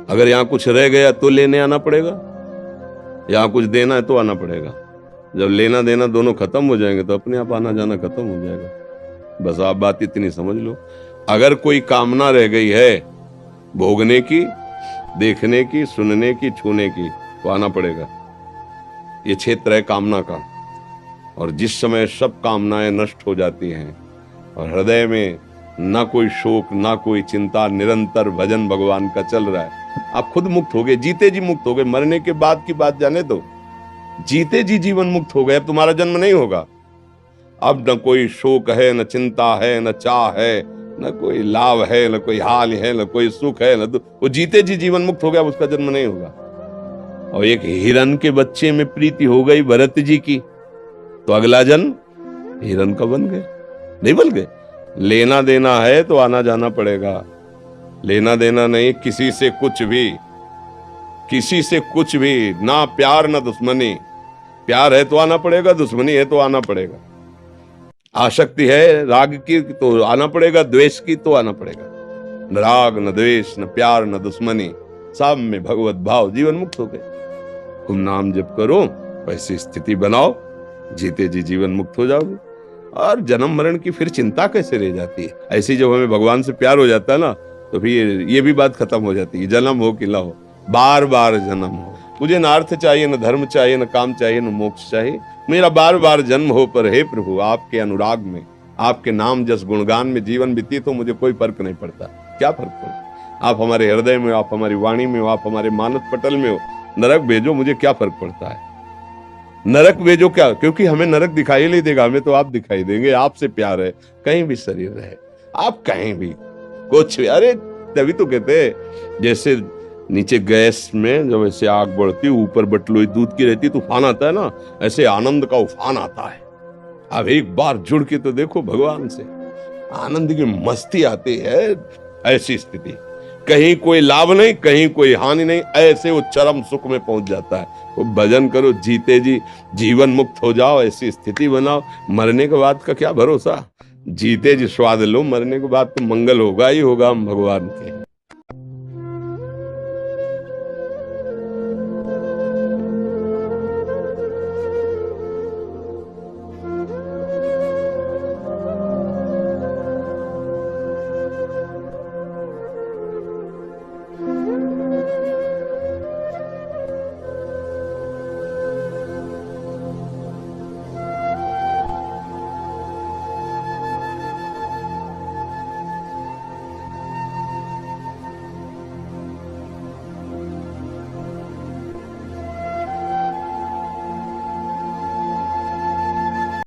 अगर यहाँ कुछ रह गया तो लेने आना पड़ेगा, यहाँ कुछ देना है तो आना पड़ेगा। जब लेना देना दोनों खत्म हो जाएंगे तो अपने आप आना जाना खत्म हो जाएगा। बस आप बात इतनी समझ लो। अगर कोई कामना रह गई है भोगने की, देखने की, सुनने की, छूने की, तो आना पड़ेगा। ये क्षेत्र है कामना का, और जिस समय सब कामनाएं नष्ट हो जाती हैं और हृदय में ना कोई शोक ना कोई चिंता, निरंतर भजन भगवान का चल रहा है, आप खुद मुक्त हो गए, जीते जी मुक्त हो गए। मरने के बाद की बात जाने दो, जीते जी जीवन मुक्त हो गए। अब तुम्हारा जन्म नहीं होगा। अब न कोई शोक है, न चिंता है, न चाह है, न कोई लाभ है, न कोई हाल है, न कोई सुख है, न वो जीते जी जीवन मुक्त हो गया, उसका जन्म नहीं होगा। और एक हिरण के बच्चे में प्रीति हो गई भरत जी की, तो अगला जन्म हिरण का बन गए, नहीं बन गए। लेना देना है तो आना जाना पड़ेगा। लेना देना नहीं किसी से कुछ भी, किसी से कुछ भी, ना प्यार ना दुश्मनी। प्यार है तो आना पड़ेगा, दुश्मनी है तो आना पड़ेगा। आसक्ति है राग की तो आना पड़ेगा, द्वेष की तो आना पड़ेगा। न राग न द्वेष, न प्यार न दुश्मनी, सब में भगवत भाव, जीवन मुक्त हो गए। तुम नाम जप करो, वैसी स्थिति बनाओ, जीते जी जीवन मुक्त हो जाओगे। और जन्म मरण की फिर चिंता कैसे रह जाती है। ऐसी जब हमें भगवान से प्यार हो जाता है ना, तो फिर ये भी बात खत्म हो जाती है। जन्म हो कि ना हो, बार बार जन्म हो। मुझे न अर्थ चाहिए, न धर्म चाहिए, न काम चाहिए, न मोक्ष चाहिए, मेरा बार बार जन्म हो। पर हे प्रभु, आपके अनुराग में, आपके नाम जस गुणगान में जीवन व्यतीत हो, मुझे कोई फर्क नहीं पड़ता। क्या फर्क पड़ता? आप हमारे हृदय में हो, आप हमारी वाणी में हो, आप हमारे मानस पटल में हो। नरक भेजो, मुझे क्या फर्क पड़ता है। नरक भेजो क्या, क्योंकि हमें नरक दिखाई नहीं देगा, हमें तो आप दिखाई देंगे। आपसे प्यार है, कहीं भी शरीर रहे, आप कहीं भी कुछ भी। अरे तभी तो कहते हैं, जैसे नीचे गैस में जब ऐसे आग बढ़ती, ऊपर बटलोई दूध की रहती, तूफान आता है ना, ऐसे आनंद का उफान आता है। अब एक बार जुड़ के तो देखो भगवान से, आनंद की मस्ती आती है। ऐसी स्थिति, कहीं कोई लाभ नहीं, कहीं कोई हानि नहीं, ऐसे वो चरम सुख में पहुंच जाता है। वो भजन करो, जीते जी जीवन मुक्त हो जाओ, ऐसी स्थिति बनाओ। मरने के बाद का क्या भरोसा, जीते जी स्वाद लो, मरने के बाद तो मंगल होगा ही होगा हम भगवान के।